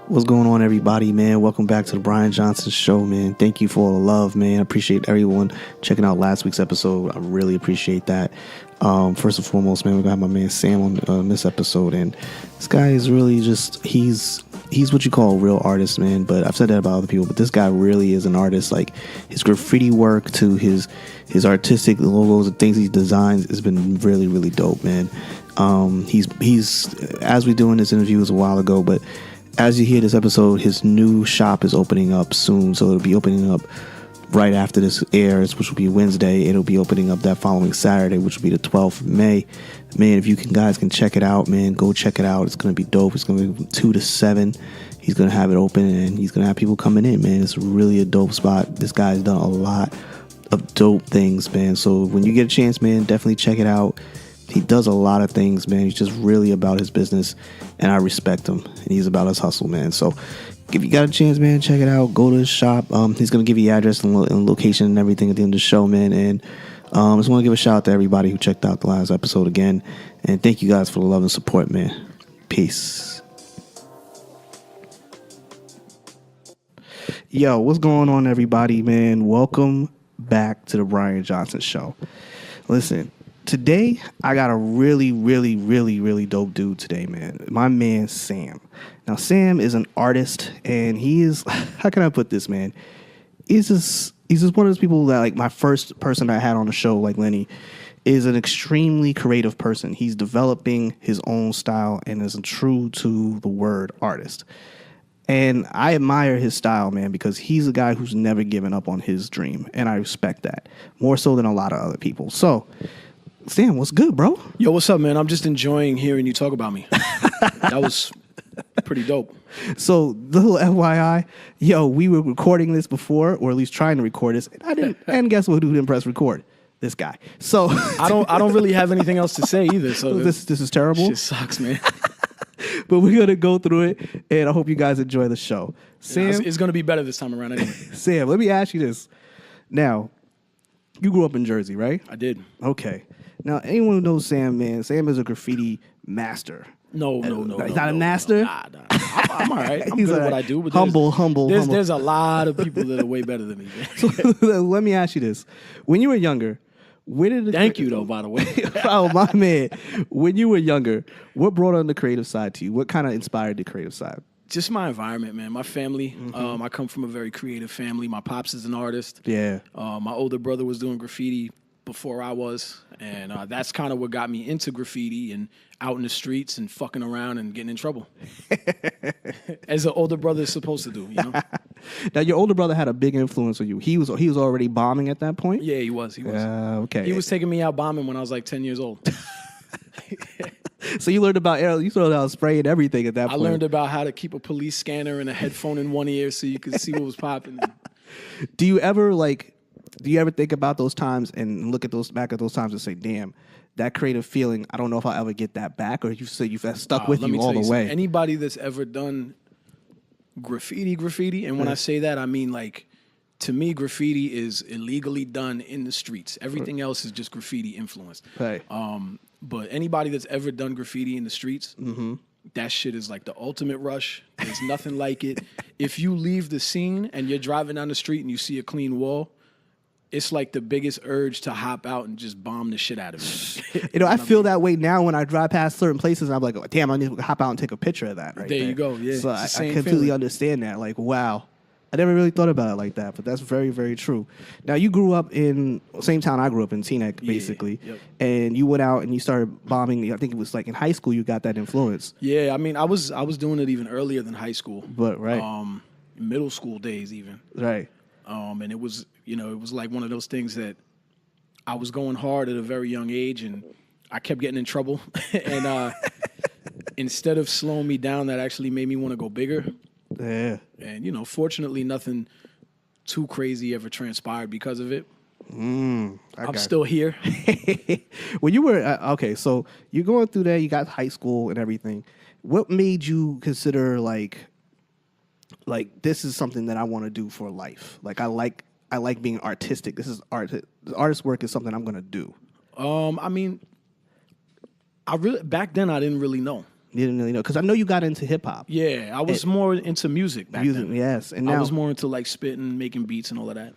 What's going on, everybody, man? Welcome back to the Brian Johnson Show, man. Thank you for all the love, man. I appreciate everyone checking out last week's episode. I really appreciate that. First and foremost, man, we're gonna have my man Sam on this episode, and this guy is really just—he's what you call a real artist, man. But I've said that about other people, but this guy really is an artist. Like his graffiti work to his artistic logos and things he designs has been really, really dope, man. He's as we doing this interview was a while ago, but as you hear this episode, his new shop is opening up soon. So it'll be opening up right after this airs, which will be Wednesday. It'll be opening up that following Saturday, which will be the 12th of May. Man, if you guys can check it out, man, go check it out. It's going to be dope. It's going to be from 2 to 7. He's going to have it open, and he's going to have people coming in, man. It's really a dope spot. This guy's done a lot of dope things, man. So when you get a chance, man, definitely check it out. He does a lot of things, man. He's just really about his business, and I respect him. And he's about his hustle, man. So if you got a chance, man, check it out. Go to his shop. He's going to give you the address and location and everything at the end of the show, man. And I just want to give a shout out to everybody who checked out the last episode again. And thank you guys for the love and support, man. Peace. Yo, what's going on, everybody, man? Welcome back to the Brian Johnson Show. Listen. Today, I got a really, really, really, really dope dude today, man. My man, Sam. Now, Sam is an artist, and he is, how can I put this, man? He's just one of those people that, like, my first person I had on the show, like Lenny, is an extremely creative person. He's developing his own style and is a true to the word artist. And I admire his style, man, because he's a guy who's never given up on his dream, and I respect that, more so than a lot of other people. So, Sam, what's good, bro? Yo, what's up, man? I'm just enjoying hearing you talk about me. That was pretty dope. So, little FYI, yo, we were recording this before, or at least trying to record this, and I didn't. And guess what? Who didn't press record? This guy. So I don't really have anything else to say either. So this is terrible. Shit sucks, man. But we're gonna go through it, and I hope you guys enjoy the show. Sam, it's gonna be better this time around anyway. Sam, let me ask you this. Now, you grew up in Jersey, right? I did. Okay. Now, anyone who knows Sam, man, Sam is a graffiti master. No. He's not a master? Nah. I'm all right. I'm He's good at like, what I do. But humble. There's a lot of people that are way better than me, man. So, let me ask you this. When you were younger, where did Thank you, though, by the way. Oh, my man. When you were younger, what brought on the creative side to you? What kind of inspired the creative side? Just my environment, man. My family. Mm-hmm. I come from a very creative family. My pops is an artist. Yeah. My older brother was doing graffiti before I was, and that's kind of what got me into graffiti and out in the streets and fucking around and getting in trouble. As an older brother is supposed to do, you know? Now, your older brother had a big influence on you. He was already bombing at that point? Yeah, he was. Okay. He was taking me out bombing when I was like 10 years old. So you learned about spraying everything at that point. I learned about how to keep a police scanner and a headphone in one ear so you could see what was popping. Do you ever think about those times and look at back at those times and say, damn, that creative feeling, I don't know if I'll ever get that back, or you say you've stuck with you all the way? Anybody that's ever done graffiti, and when I say that, I mean, like, to me, graffiti is illegally done in the streets. Everything else is just graffiti influenced. Right. But anybody that's ever done graffiti in the streets, that shit is like the ultimate rush. There's nothing like it. If you leave the scene and you're driving down the street and you see a clean wall, it's like the biggest urge to hop out and just bomb the shit out of it. I feel that way now when I drive past certain places. And I'm like, oh, damn, I need to hop out and take a picture of that right there. There you go, yeah. So I completely understand that. Like, wow. I never really thought about it like that, but that's very, very true. Now, you grew up in the same town I grew up in, Teaneck, basically. Yep. And you went out and you started bombing. I think it was like in high school you got that influence. Yeah, I mean, I was doing it even earlier than high school. But, right. Middle school days even. Right. And it was, it was like one of those things that I was going hard at a very young age, and I kept getting in trouble. And instead of slowing me down, that actually made me want to go bigger. Yeah. And, fortunately, nothing too crazy ever transpired because of it. I'm still here. When you were, okay, so you're going through that, you got high school and everything. What made you consider, like this is something that I want to do for life? Like, I like being artistic. This is art. Artist work is something I'm going to do. I mean, back then I didn't really know. You didn't really know because I know you got into hip hop. Yeah, I was more into music back then. Yes, and now I was more into like spitting, making beats, and all of that.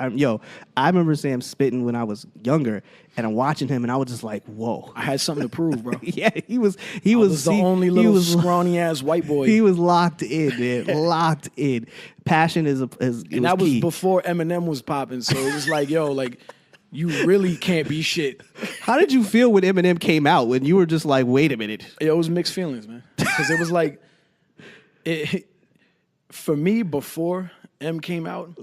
I remember Sam spitting when I was younger, and I'm watching him, and I was just like, "Whoa!" I had something to prove, bro. Yeah, he was the only little scrawny ass white boy. He was locked in, man, locked in. Passion is and that was before Eminem was popping, so it was like, yo, like you really can't be shit. How did you feel when Eminem came out? When you were just like, "Wait a minute"? It was mixed feelings, man, because it was like, for me before M came out.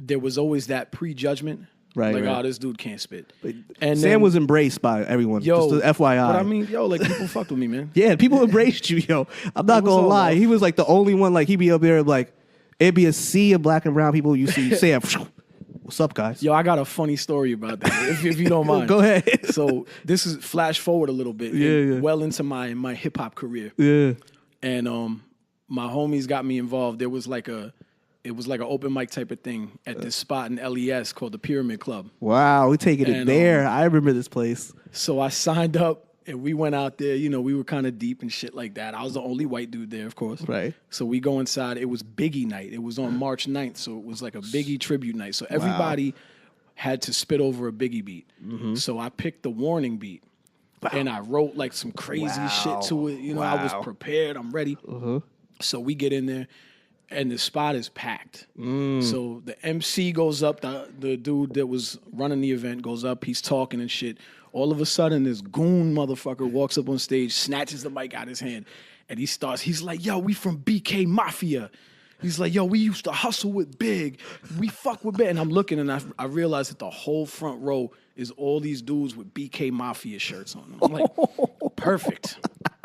There was always that prejudgment. Right. Like, oh, this dude can't spit. And Sam was embraced by everyone. Yo, just FYI. But I mean, like people fucked with me, man. Yeah, people embraced you, yo. I'm not gonna lie. Love. He was like the only one, like he'd be up there like it'd be a sea of black and brown people. You see Sam, what's up, guys? Yo, I got a funny story about that, if you don't mind. Go ahead. So this is flash forward a little bit. Yeah. Well into my hip hop career. Yeah. And my homies got me involved. It was like an open mic type of thing at this spot in LES called the Pyramid Club. Wow, we taking it there. I remember this place. So I signed up and we went out there. You know, we were kind of deep and shit like that. I was the only white dude there, of course. Right. So we go inside. It was Biggie night. It was on March 9th. So it was like a Biggie tribute night. So everybody had to spit over a Biggie beat. Mm-hmm. So I picked the Warning beat. Wow. And I wrote like some crazy shit to it. You know, I was prepared. I'm ready. So we get in there. And the spot is packed. So the MC goes up, the dude that was running the event goes up, he's talking and shit. All of a sudden, this goon motherfucker walks up on stage, snatches the mic out of his hand, and he's like, yo, we from BK Mafia. He's like, yo, we used to hustle with Big. We fuck with Big. And I'm looking and I realize that the whole front row is all these dudes with BK Mafia shirts on them. I'm like, perfect.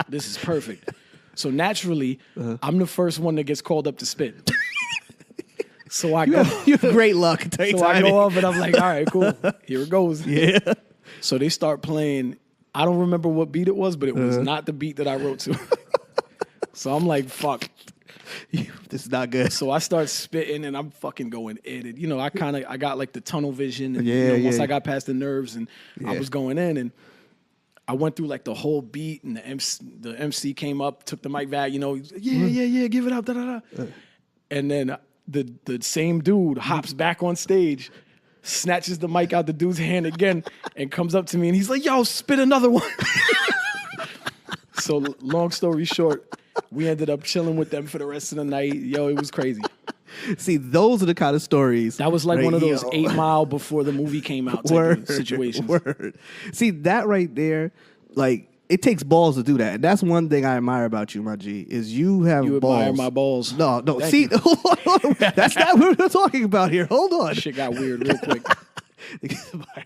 This is perfect. So naturally, I'm the first one that gets called up to spit. So I go. You have great luck. So I go up and I'm like, all right, cool. Here it goes. Yeah. So they start playing. I don't remember what beat it was, but it was not the beat that I wrote to. So I'm like, fuck. This is not good. So I start spitting and I'm fucking going in. And, you know, I got like the tunnel vision. And, once I got past the nerves and I was going in and I went through like the whole beat and the MC came up, took the mic back, you know, yeah, give it up, da-da-da. And then the same dude hops back on stage, snatches the mic out the dude's hand again and comes up to me and he's like, yo, spit another one. So long story short, we ended up chilling with them for the rest of the night. Yo, it was crazy. See, those are the kind of stories. That was like one of those 8 Mile before the movie came out type of situations. Word. See, that right there, like, it takes balls to do that. And that's one thing I admire about you, my G, is you have balls. You admire my balls. No. See, that's not what we're talking about here. Hold on. Shit got weird real quick.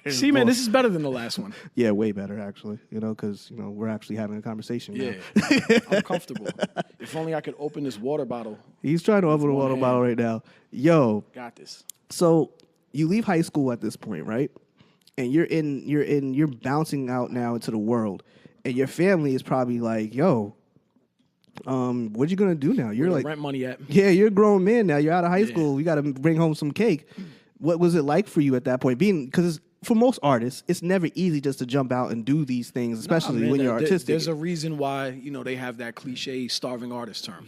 See, man, this is better than the last one. Yeah, way better, actually. You know, because, you know, we're actually having a conversation now. Yeah. I'm comfortable. If only I could open this water bottle. He's trying to open a water bottle right now. Yo. Got this. So you leave high school at this point, right? And you're bouncing out now into the world. And your family is probably like, yo, what you gonna do now? You're like rent money at. Yeah, you're a grown man now. You're out of high school. You gotta bring home some cake. What was it like for you at that point? Because for most artists, it's never easy just to jump out and do these things, especially when you're artistic. There's a reason why, you know, they have that cliche starving artist term.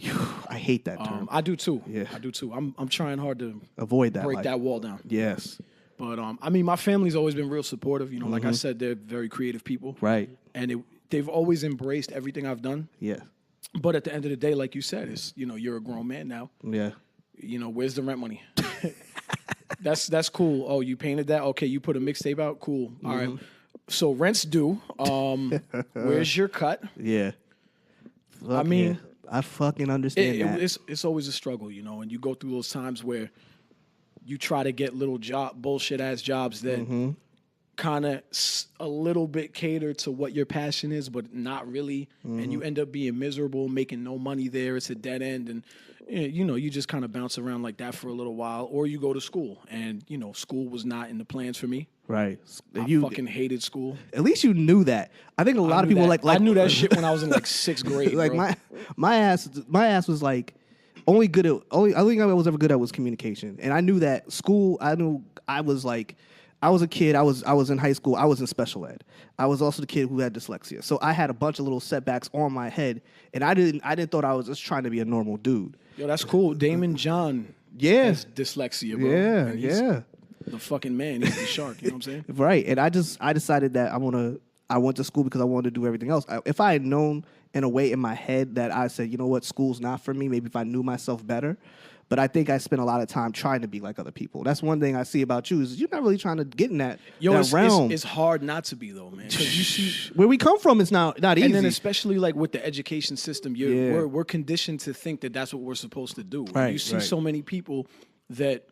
I hate that term. I do too. Yeah. I do too. I'm trying hard to avoid that. Break that wall down. Yes. But I mean, my family's always been real supportive. You know, like I said, they're very creative people. Right. And they've always embraced everything I've done. Yeah. But at the end of the day, like you said, it's, you know, you're a grown man now. Yeah. You know, where's the rent money? That's cool. Oh, you painted that? Okay, you put a mixtape out? Cool. All right. So rent's due. Where's your cut? Yeah. I mean, I fucking understand that. It's always a struggle, you know, and you go through those times where you try to get little bullshit ass jobs that kind of a little bit cater to what your passion is, but not really. And you end up being miserable, making no money there. It's a dead end. And, you know, you just kind of bounce around like that for a little while. Or you go to school. And, you know, school was not in the plans for me. Right. I fucking hated school. At least you knew that. I think a lot of people like I knew that shit when I was in like 6th grade. Like bro. my ass was like I think I was ever good at was communication. And I knew that school, I was like, I was a kid. I was in high school. I was in special ed. I was also the kid who had dyslexia. So I had a bunch of little setbacks on my head, and I didn't thought I was just trying to be a normal dude. Yo, that's cool. Damon John has dyslexia, bro. Yeah, And he's yeah. the fucking man. He's the shark. You know what I'm saying? Right. And I decided that I went to school because I wanted to do everything else. If I had known in a way in my head that I said, you know what, school's not for me, maybe if I knew myself better. But I think I spent a lot of time trying to be like other people. That's one thing I see about you is you're not really trying to get in that realm. It's hard not to be though, man. Because you see where we come from is not easy. And then especially like with the education system, we're conditioned to think that that's what we're supposed to do. Right, You see so many people that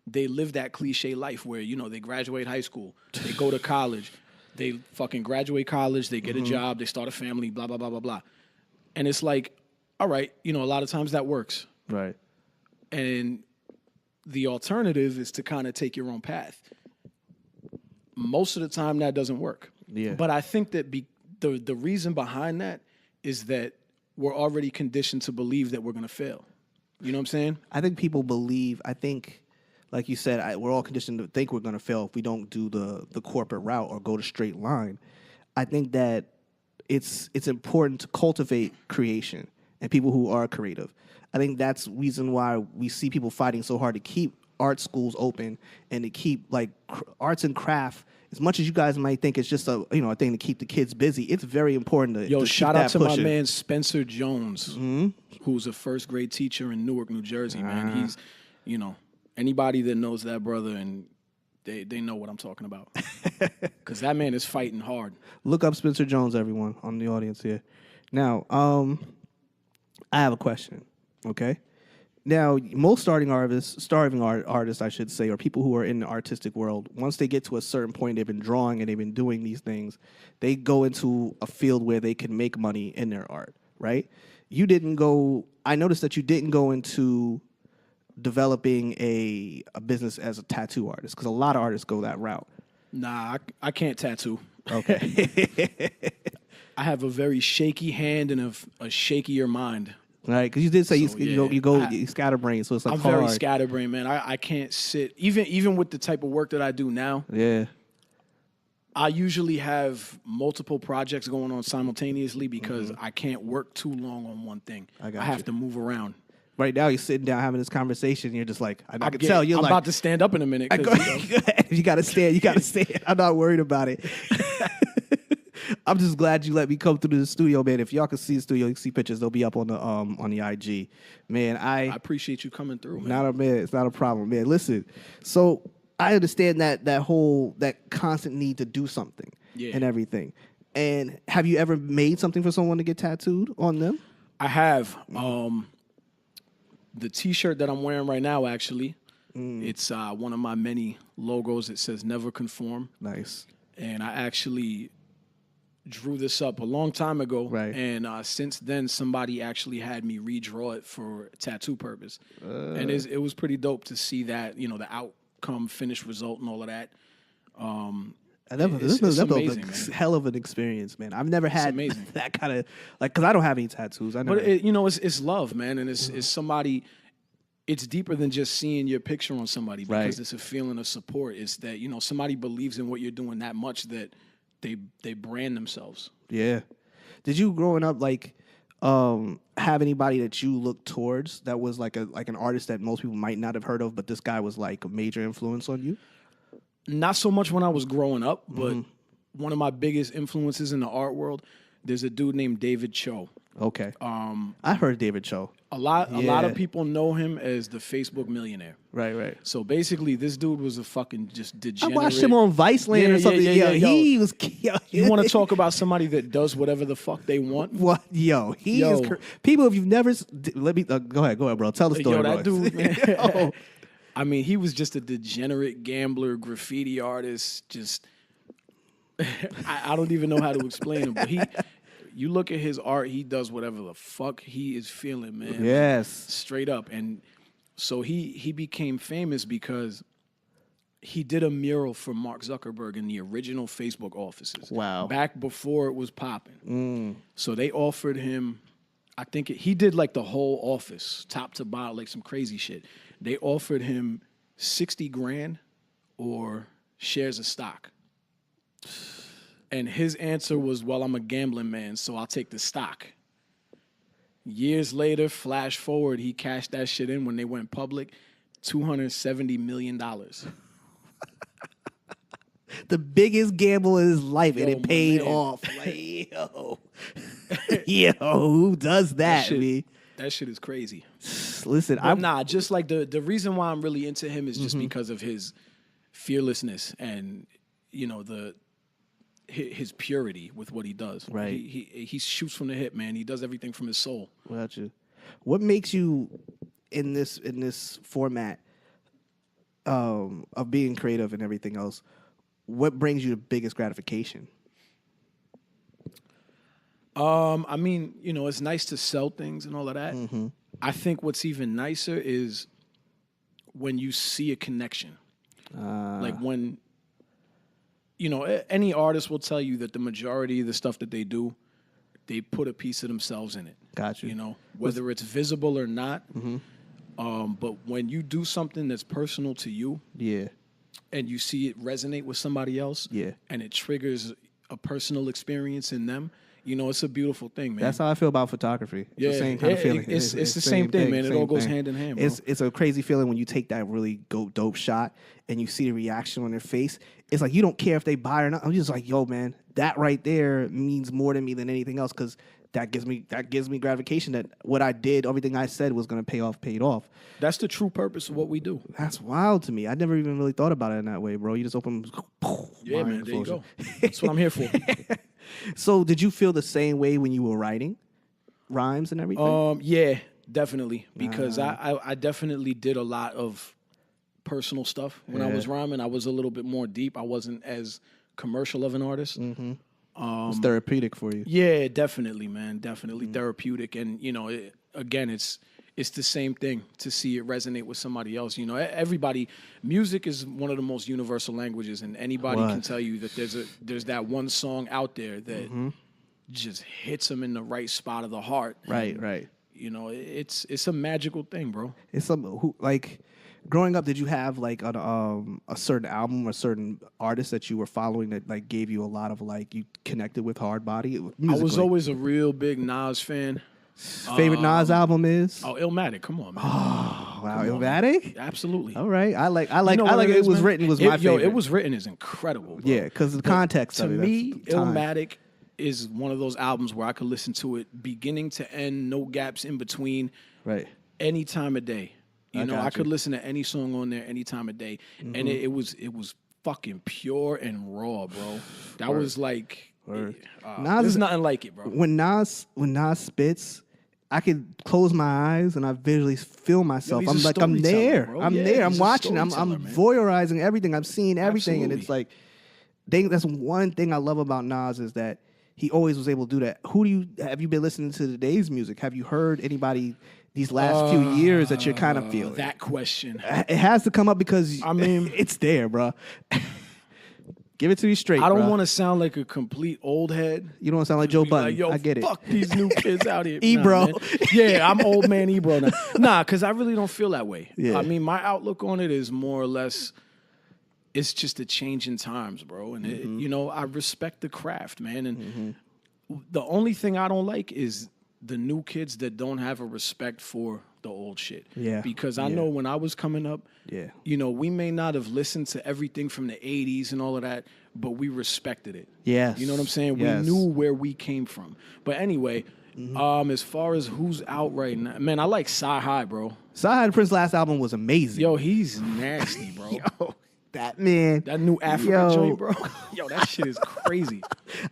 they live that cliche life where, you know, they graduate high school, they go to college, they fucking graduate college, they get a job, they start a family, blah, blah, blah, blah, blah. And it's like, all right, you know, a lot of times that works. Right. And the alternative is to kind of take your own path. Most of the time that doesn't work. Yeah. But I think that the reason behind that is that we're already conditioned to believe that we're going to fail. You know what I'm saying? I think people believe, like you said, we're all conditioned to think we're going to fail if we don't do the corporate route or go the straight line. I think that it's important to cultivate creation and people who are creative. I think that's the reason why we see people fighting so hard to keep art schools open and to keep like arts and craft. As much as you guys might think it's just a thing to keep the kids busy, it's very important to shout keep out to pushing. my man Spencer Jones, who's a first grade teacher in Newark, New Jersey. Man, he's, you know, anybody that knows that brother and they know what I'm talking about, because that man is fighting hard. Look up Spencer Jones, everyone on the audience here. Now, I have a question. Okay. Now, most starving artists, I should say, or people who are in the artistic world, once they get to a certain point, they've been drawing and they've been doing these things, they go into a field where they can make money in their art, right? I noticed that you didn't go into developing a business as a tattoo artist, because a lot of artists go that route. Nah, I can't tattoo. Okay. I have a very shaky hand and a shakier mind. Right, because you did say you scatterbrain, so it's like I'm hard. very scatterbrained, man. I can't sit even with the type of work that I do now. Yeah, I usually have multiple projects going on simultaneously because I can't work too long on one thing. I have to move around. Right now, you're sitting down having this conversation. And you're just like, I can tell I'm about to stand up in a minute. You got to stand. You got to stand. I'm not worried about it. I'm just glad you let me come through the studio, man. If y'all can see the studio, you can see pictures. They'll be up on the IG. Man, I appreciate you coming through, man. It's not a problem, man. Listen, so I understand that constant need to do something and everything. And have you ever made something for someone to get tattooed on them? I have. The T-shirt that I'm wearing right now, actually, it's one of my many logos. It says "Never Conform." Nice. And I actually drew this up a long time ago, right? And since then, somebody actually had me redraw it for tattoo purpose, and it was pretty dope to see that, you know, the outcome, finished result, and all of that. It's amazing, man. Hell of an experience, man. I've never had that kind of because I don't have any tattoos. It's love, man, and it's somebody. It's deeper than just seeing your picture on somebody, because it's a feeling of support. It's that, you know, somebody believes in what you're doing that much that they brand themselves. Yeah. Did you growing up have anybody that you looked towards that was like an artist that most people might not have heard of, but this guy was like a major influence on you? Not so much when I was growing up, but one of my biggest influences in the art world, there's a dude named David Choe. Okay. I heard David Choe. A lot of people know him as the Facebook millionaire. Right. So basically, this dude was a fucking just degenerate. I watched him on Viceland or something. Yeah. He was. You want to talk about somebody that does whatever the fuck they want? What? He is. People, if you've never, let me go ahead, bro. Tell the story. That dude, man. I mean, he was just a degenerate gambler, graffiti artist. Just, I don't even know how to explain him, but you look at his art, he does whatever the fuck he is feeling, man. Yes. Straight up. And so he became famous because he did a mural for Mark Zuckerberg in the original Facebook offices. Wow. Back before it was popping. So they offered him, I think he did like the whole office, top to bottom, like some crazy shit. They offered him $60,000 or shares of stock. And his answer was, well, I'm a gambling man, so I'll take the stock. Years later, flash forward, he cashed that shit in when they went public, $270 million. The biggest gamble in his life, and it paid man. off. Like, yo, who does that? That shit is crazy. Listen, just like the reason why I'm really into him is just because of his fearlessness and, you know, his purity with what he does. Right. He shoots from the hip, man. He does everything from his soul. Without you, what makes you in this format of being creative and everything else? What brings you the biggest gratification? I mean, you know, it's nice to sell things and all of that. Mm-hmm. I think what's even nicer is when you see a connection. Like when, you know, any artist will tell you that the majority of the stuff that they do, they put a piece of themselves in it. Got you. You know, whether it's visible or not. Mm-hmm. But when you do something that's personal to you, yeah, and you see it resonate with somebody else, yeah, and it triggers a personal experience in them, you know, it's a beautiful thing, man. That's how I feel about photography. It's the same kind of feeling. It's the same thing, man. It all goes hand in hand, bro. It's a crazy feeling when you take that really dope shot and you see the reaction on their face. It's like you don't care if they buy or not. I'm just like, yo, man, that right there means more to me than anything else because that gives me gratification that what I did, everything I said was going to paid off. That's the true purpose of what we do. That's wild to me. I never even really thought about it in that way, bro. You just open. Yeah, man. There you go. That's what I'm here for. So, did you feel the same way when you were writing rhymes and everything? Yeah, definitely. Because I definitely did a lot of personal stuff when I was rhyming. I was a little bit more deep. I wasn't as commercial of an artist. Mm-hmm. It's therapeutic for you. Yeah, definitely, man. Definitely therapeutic. And, you know, it's the same thing to see it resonate with somebody else. You know, music is one of the most universal languages, and anybody can tell you that there's that one song out there that just hits them in the right spot of the heart. Right, and, right. You know, it's a magical thing, bro. It's growing up, did you have like a certain album or certain artist that you were following that like gave you a lot of like you connected with hard body? I was always a real big Nas fan. Favorite Nas album is? Oh, Illmatic. Come on, man. Oh, wow, Illmatic? Absolutely. All right. I like It Was Written was my favorite. It Was Written is incredible, bro. Yeah, because the context to of it. me, Illmatic is one of those albums where I could listen to it beginning to end, no gaps in between. Right. Any time of day. I could listen to any song on there any time of day. Mm-hmm. And it was fucking pure and raw, bro. That was like there's nothing like it, bro. When Nas spits, I could close my eyes and I visually feel myself. I'm like, I'm there. Bro. I'm there. I'm watching. I'm voyeurizing everything. I'm seeing everything. Absolutely. And it's like, that's one thing I love about Nas is that he always was able to do that. Have you been listening to today's music? Have you heard anybody these last few years that you're kind of feeling? That question. It has to come up because I mean, it's there, bro. Give it to me straight. I don't want to sound like a complete old head. You don't want to sound like Joe Budden. Like, yo, I get it. Fuck these new kids out here. Ebro. Nah, yeah, I'm old man Ebro now. Nah, because I really don't feel that way. Yeah. I mean, my outlook on it is more or less, it's just a change in times, bro. And, I respect the craft, man. And the only thing I don't like is the new kids that don't have a respect for the old shit. Yeah. Because I know when I was coming up, yeah, we may not have listened to everything from the 80s and all of that, but we respected it. Yes. You know what I'm saying? Yes. We knew where we came from. But anyway, as far as who's out right now, man, I like Sci-Hi, bro. Sci-Hi the Prince last album was amazing. Yo, he's nasty, bro. Yo, that man. That new Africa joint, bro. Yo, that shit is crazy.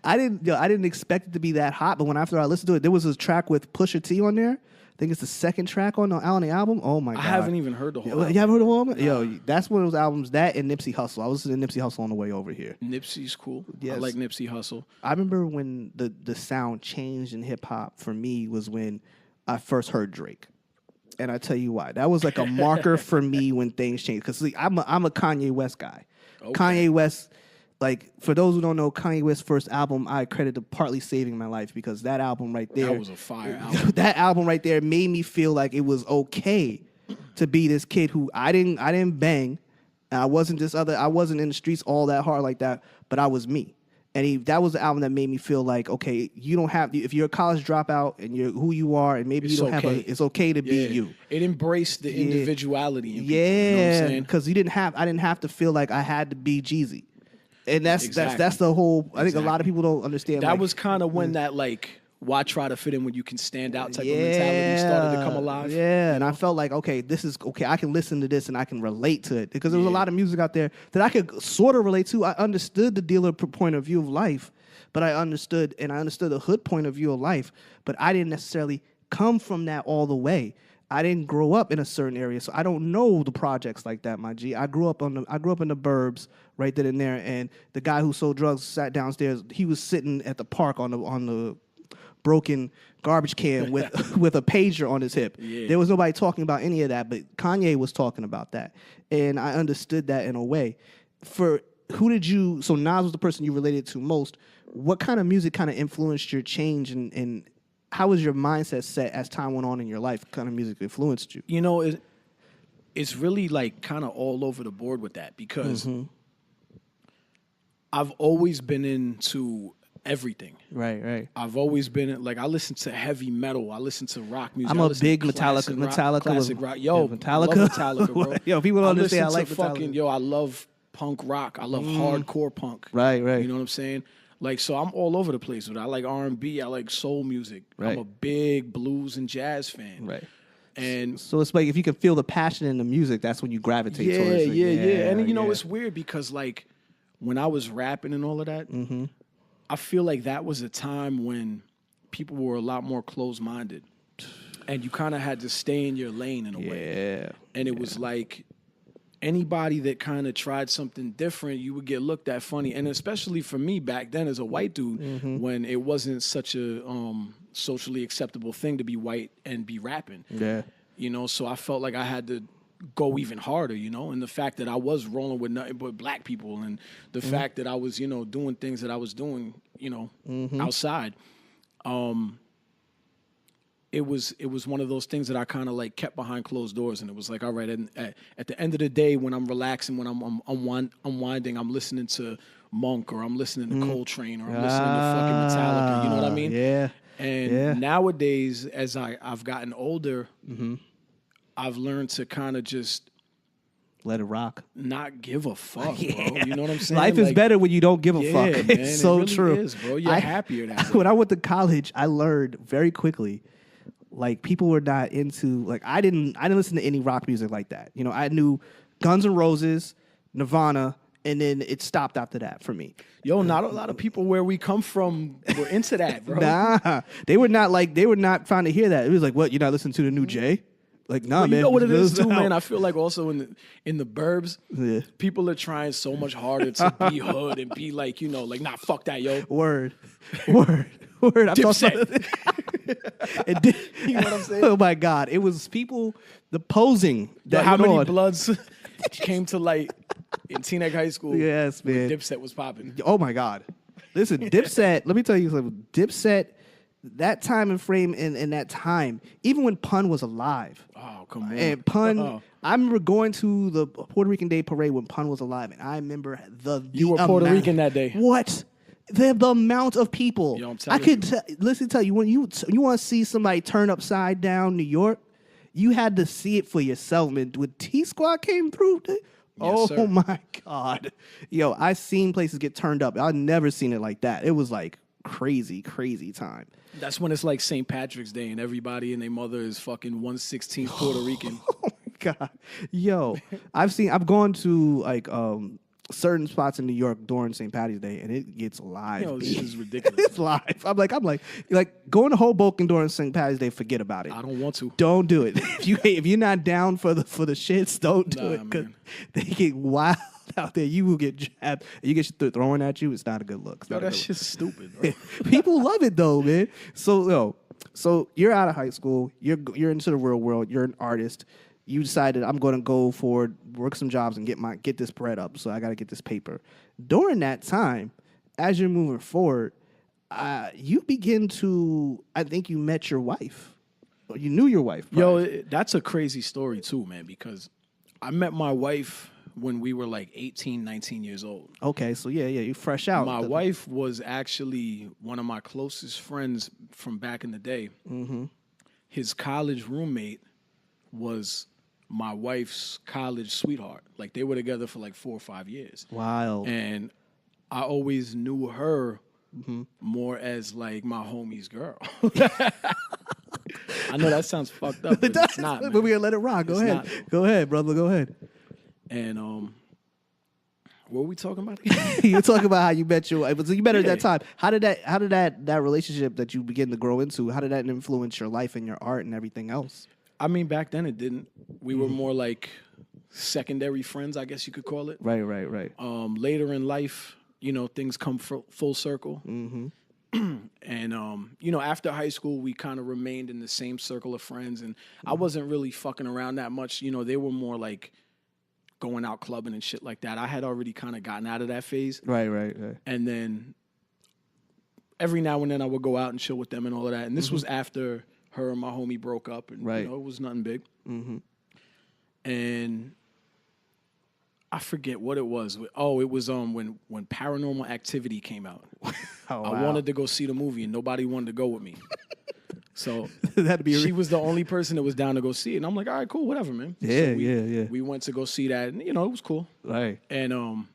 I didn't expect it to be that hot, but after I listened to it, there was a track with Pusha T on there. I think it's the second track on the album. Oh my god! I haven't even heard the whole album. You haven't heard the whole album? Yo, that's one of those albums. That and Nipsey Hussle. I was listening to Nipsey Hussle on the way over here. Nipsey's cool. Yes. I like Nipsey Hussle. I remember when the sound changed in hip hop for me was when I first heard Drake. And I tell you why. That was like a marker for me when things changed. Because I'm a Kanye West guy. Okay. Kanye West, like, for those who don't know, Kanye West's first album, I credit to partly saving my life because that album right there. That was a fire album. That album right there made me feel like it was okay to be this kid who I didn't bang. And I wasn't in the streets all that hard like that, but I was me. And that was the album that made me feel like, okay, you don't have, if you're a college dropout and you're who you are, and maybe you don't have it's okay to be you. It embraced the individuality in people. Yeah, you know what I'm saying? Because I didn't have to feel like I had to be Jeezy. And that's the whole, I think a lot of people don't understand. That was kind of when that like, why try to fit in when you can stand out type of mentality started to come alive. Yeah, and I felt like, okay, this is, okay, I can listen to this and I can relate to it. Because there was a lot of music out there that I could sort of relate to. I understood the dealer point of view of life, but I understood the hood point of view of life, but I didn't necessarily come from that all the way. I didn't grow up in a certain area, so I don't know the projects like that, my G. I grew up in the burbs right then and there, and the guy who sold drugs sat downstairs. He was sitting at the park on the broken garbage can with a pager on his hip. Yeah. There was nobody talking about any of that, but Kanye was talking about that, and I understood that in a way. So Nas was the person you related to most. What kind of music kind of influenced your change, and how was your mindset set as time went on in your life? What kind of music influenced you? You know, it's really like kind of all over the board with that, because I've always been into everything. Right. I've always been like, I listen to heavy metal. I listen to rock music. I'm a big Metallica. Classic rock. Yo, Metallica. I love Metallica, bro. Yo, people don't understand. I like Metallica. I love punk rock. I love hardcore punk. Right. You know what I'm saying? Like, so I'm all over the place with it. I like R&B. I like soul music. Right. I'm a big blues and jazz fan. Right. And so it's like, if you can feel the passion in the music, that's when you gravitate towards it. Yeah. And you know, it's weird because like when I was rapping and all of that, I feel like that was a time when people were a lot more closed-minded, and you kind of had to stay in your lane in a way. Yeah. And it was like anybody that kind of tried something different, you would get looked at funny. And especially for me back then as a white dude, when it wasn't such a socially acceptable thing to be white and be rapping. Yeah. You know, so I felt like I had to go even harder, you know, and the fact that I was rolling with nothing but black people, and the fact that I was, you know, doing things that I was doing, you know, outside. It was one of those things that I kind of like kept behind closed doors, and it was like, all right, and at the end of the day, when I'm relaxing, when I'm unwinding, I'm listening to Monk, or I'm listening to Coltrane, or I'm listening to fucking Metallica, you know what I mean? Yeah. And nowadays, as I've gotten older, I've learned to kind of just let it rock, not give a fuck, bro. You know what I'm saying? Life is better when you don't give a fuck. Man, it's so it really true. Is, bro. You're happier that way. When I went to college, I learned very quickly, like, people were not into, like, I didn't listen to any rock music like that. You know, I knew Guns N' Roses, Nirvana, and then it stopped after that for me. Yo, not a lot of people where we come from were into that, bro. Nah, they were not trying to hear that. It was like, what, you're not listening to the new Jay? Like, nah, man. You know what it is too, man? I feel like also in the burbs, people are trying so much harder to be hood and be like, you know, like, nah, fuck that, yo. Word. Dipset. You know what I'm saying? Oh my God. It was people, the posing. How many bloods came to light in Teaneck High School? Yes, man. Dipset was popping. Oh my God. Listen, Dipset, let me tell you something. Dipset, that time and frame in that time, even when Pun was alive. Oh, come on. And Pun, I remember going to the Puerto Rican Day Parade when Pun was alive, and I remember You were Puerto Rican that day. What? The amount of people. Yo, I could tell you, when you want to see somebody turn upside down New York, you had to see it for yourself, man. When T-Squad came through, Sir. My God. Yo, I seen places get turned up. I've never seen it like that. It was like crazy time. That's when it's like St. Patrick's Day and everybody and their mother is fucking 1/16 Puerto Rican. Oh my God. Yo, I've gone to like certain spots in New York during St. Patty's Day, and it gets live. Yo, this is ridiculous. It's live. I'm like going to Hoboken during St. Patty's Day. Forget about it. I don't want to. Don't do it. If you're not down for the shits, don't do it, because they get wild out there. You will get jabbed. You get shit thrown at you. It's not a good look. Yo, that's just stupid, bro. People love it though, man. So you're out of high school. You're into the real world. You're an artist. You decided, I'm going to go forward, work some jobs, and get this bread up. So I got to get this paper. During that time, as you're moving forward, you begin to, I think you met your wife. Or you knew your wife. Yo, that's a crazy story too, man, because I met my wife when we were like 18, 19 years old. Okay, so yeah, you fresh out. My wife was actually one of my closest friends from back in the day. Mm-hmm. His college roommate was my wife's college sweetheart. Like, they were together for like 4 or 5 years. Wow. And I always knew her more as like my homie's girl. I know that sounds fucked up, but it's not. But we're gonna let it rock. Go ahead. Not. Go ahead, brother. Go ahead. And what were we talking about again? You're talking about how you met your wife. So you met her at that time. How did that relationship that you begin to grow into, how did that influence your life and your art and everything else? I mean, back then it didn't. We were more like secondary friends, I guess you could call it. Right. Later in life, things come full circle. Mm-hmm. And, after high school, we kind of remained in the same circle of friends. And I wasn't really fucking around that much. They were more like going out clubbing and shit like that. I had already kind of gotten out of that phase. Right. And then every now and then I would go out and chill with them and all of that. And this was after her and my homie broke up. And, it was nothing big. Mm-hmm. And I forget what it was. Oh, it was when Paranormal Activity came out. Oh, wow. I wanted to go see the movie, and nobody wanted to go with me. So That'd be she was the only person that was down to go see it. And I'm like, all right, cool, whatever, man. Yeah, so yeah. We went to go see that, and, it was cool. Right. And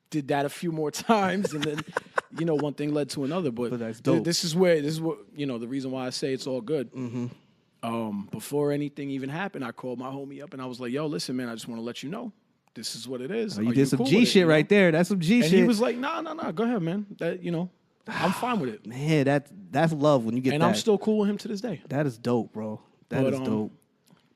did that a few more times, and then, one thing led to another. But that's dope. This is what, the reason why I say it's all good. Mm-hmm. Before anything even happened, I called my homie up, and I was like, yo, listen, man, I just want to let you know. This is what it is. Oh, you did some G shit right there. That's some G shit. And he was like, nah, go ahead, man. That, I'm fine with it. Man, that's love when you get and that. I'm still cool with him to this day. That is dope, bro. That is dope.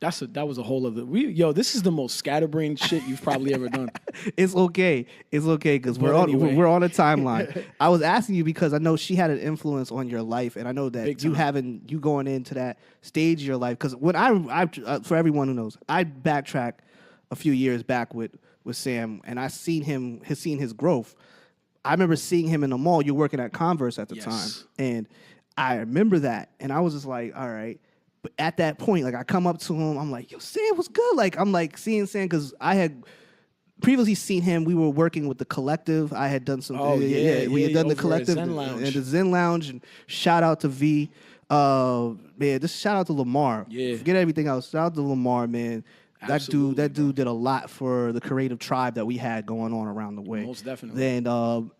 That was a whole other. This is the most scatterbrained shit you've probably ever done. It's okay because we're on a timeline. I was asking you because I know she had an influence on your life, and I know that you going into that stage of your life. Because when I for everyone who knows, I backtrack a few years back with Sam, and I seen his growth. I remember seeing him in the mall. You're working at Converse at the time, and I remember that, and I was just like, all right. But at that point, like, I come up to him, I'm like, yo, Sam, what's good? Like, I'm like seeing Sam because I had previously seen him. We were working with the Collective. I had done some. We had done the Collective and the Zen Lounge. And shout out to V. Man, just shout out to Lamar. Yeah. Forget everything else. Shout out to Lamar, man. Absolutely, that dude did a lot for the creative tribe that we had going on around the way. Most definitely. And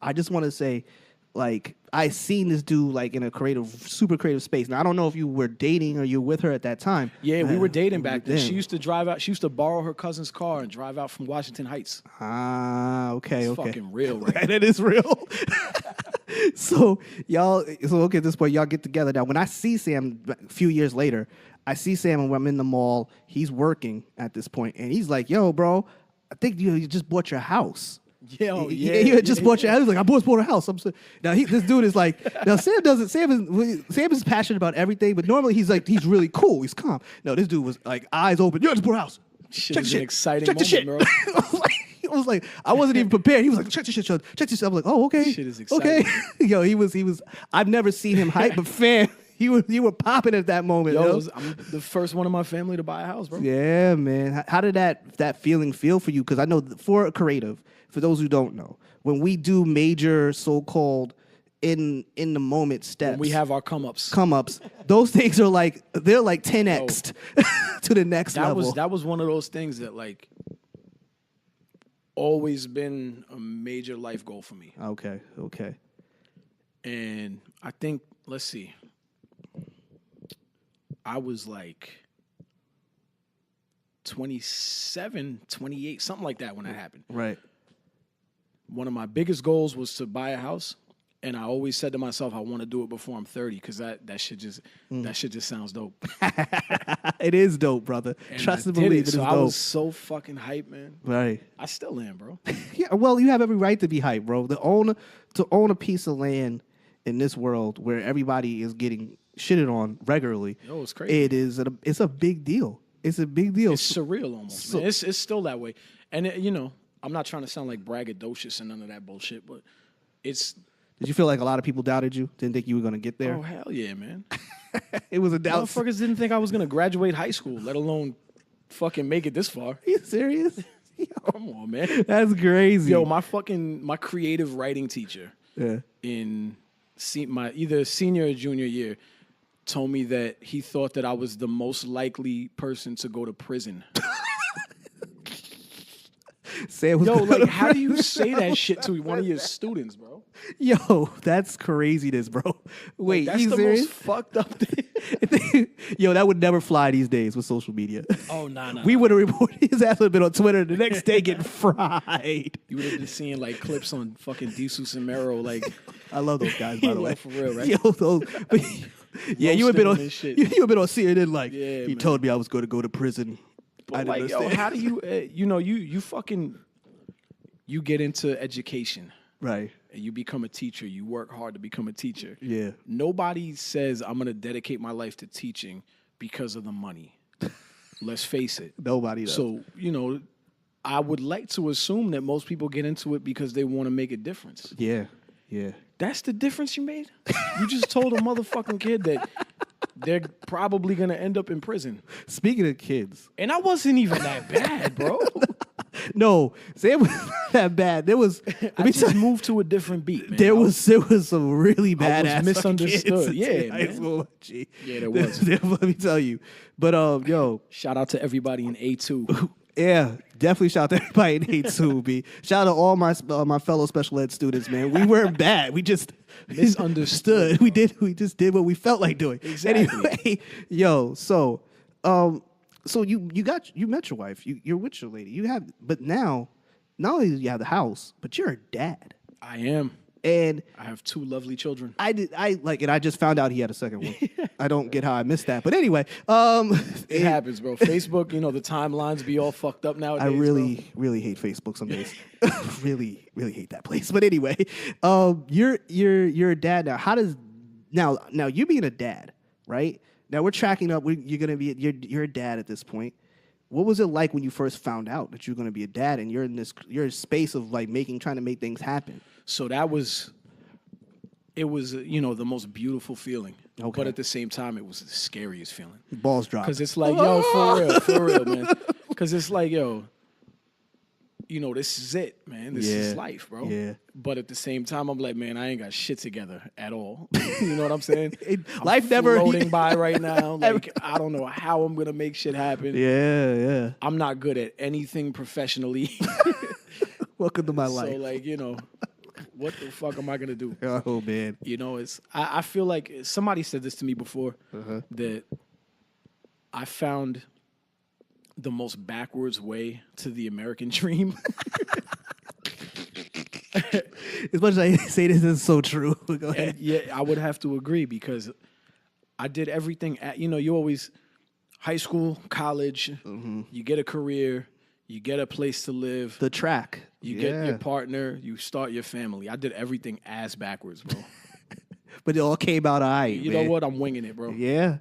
I just want to say, like, I seen this dude like in a super creative space. Now I don't know if you were dating or you were with her at that time. Yeah, we were dating back then. She used to drive out. She used to borrow her cousin's car and drive out from Washington Heights. Okay. It's fucking real, right? That is real. So at this point, y'all get together. Now, when I see Sam a few years later, I see Sam and I'm in the mall. He's working at this point, and he's like, "Yo, bro, I think you just bought your house." Yeah, you had just bought your house. He's like, I bought a house. Now this dude is like, now Sam is passionate about everything, but normally he's really cool. He's calm. No, this dude was like, eyes open. Yo, I just bought a house. Shit check is the an exciting check moment, the shit. bro. I was like, I wasn't even prepared. He was like, check this shit, check this. I'm like, oh, okay. Shit is exciting. Okay. Yo, he was. I've never seen him hype, but fam, you were popping at that moment. I'm the first one in my family to buy a house, bro. Yeah, man. How did that feeling feel for you? Because I know for a creative, for those who don't know, when we do major so-called in the moment steps, when we have our come ups, those things are like they're like 10x to the next level. That was one of those things that like always been a major life goal for me. Okay. And I think, let's see, I was like 27, 28, something like that when that happened. Right. One of my biggest goals was to buy a house, and I always said to myself, I want to do it before I'm 30 because that shit just sounds dope. It is dope, brother. And Trust and I did believe it, it is so dope. I was so fucking hyped, man. Right. I still am, bro. Yeah. Well, you have every right to be hyped, bro. To own a piece of land in this world where everybody is getting shitted on regularly. Yo, it's crazy. It's a big deal. It's a big deal. It's surreal almost. Man. It's still that way. And I'm not trying to sound like braggadocious and none of that bullshit, but it's. Did you feel like a lot of people doubted you? Didn't think you were going to get there? Oh, hell yeah, man. It was a doubt. Motherfuckers didn't think I was going to graduate high school, let alone fucking make it this far. Are you serious? Come on, man. That's crazy. Yo, my creative writing teacher in my either senior or junior year told me that he thought that I was the most likely person to go to prison. Sam was Yo, like, how do you say that shit to one of your students, bro? Yo, that's craziness, bro. Wait, That's you the serious? most fucked up thing. Yo, that would never fly these days with social media. Oh, nah. We would have reported his ass would have been on Twitter the next day getting fried. You would have been seeing like clips on fucking Jesus and Mero, like. I love those guys, by the way. For real, right? Yo, yeah, you would have been on you would been on CNN like Yeah, he man. told me I was going to go to prison. But like, yo, how do you, you get into education. Right. And you become a teacher. You work hard to become a teacher. Yeah. Nobody says I'm going to dedicate my life to teaching because of the money. Let's face it. Nobody does. So, I would like to assume that most people get into it because they want to make a difference. Yeah. Yeah. That's the difference you made? You just told a motherfucking kid that they're probably going to end up in prison. Speaking of kids. And I wasn't even that bad, bro. No, Sam was not that bad. There was. I just moved to a different beat, man. There was some really badass misunderstood. kids Yeah, in high man. school. Gee. Yeah, there was. Let me tell you. But yo, shout out to everybody in A2. yeah, definitely shout out to everybody in A2. B. Shout out to all my fellow special ed students, man. We weren't bad. We just misunderstood. We just did what we felt like doing. Exactly. Anyway, yo, so you met your wife. You're with your lady. But now, not only do you have the house, but you're a dad. I am. And I have 2 lovely children. and I just found out he had a second one. I don't get how I missed that. But anyway, it happens, bro. Facebook, the timelines be all fucked up nowadays. I really hate Facebook some days. really hate that place. But anyway, you're a dad now. How does now you being a dad, right? Now we're tracking up. You're gonna be you're a dad at this point. What was it like when you first found out that you're gonna be a dad and you're in a space of like trying to make things happen? So it was the most beautiful feeling. Okay. But at the same time, it was the scariest feeling. Balls dropped. Because it's like, yo, for real, man. Because it's like, yo, this is it, man. This is life, bro. Yeah. But at the same time, I'm like, man, I ain't got shit together at all. You know what I'm saying? Life never floating by right now. Like, I don't know how I'm gonna make shit happen. Yeah. I'm not good at anything professionally. Welcome to my life. So, like, what the fuck am I gonna do? Oh man. I feel like somebody said this to me before that I found the most backwards way to the American dream. As much as I say this is so true. Go ahead. Yeah, I would have to agree because I did everything you always high school, college, you get a career, you get a place to live. The track. You get your partner, you start your family. I did everything ass backwards, bro. But it all came out all right. You know what? I'm winging it, bro. Yeah.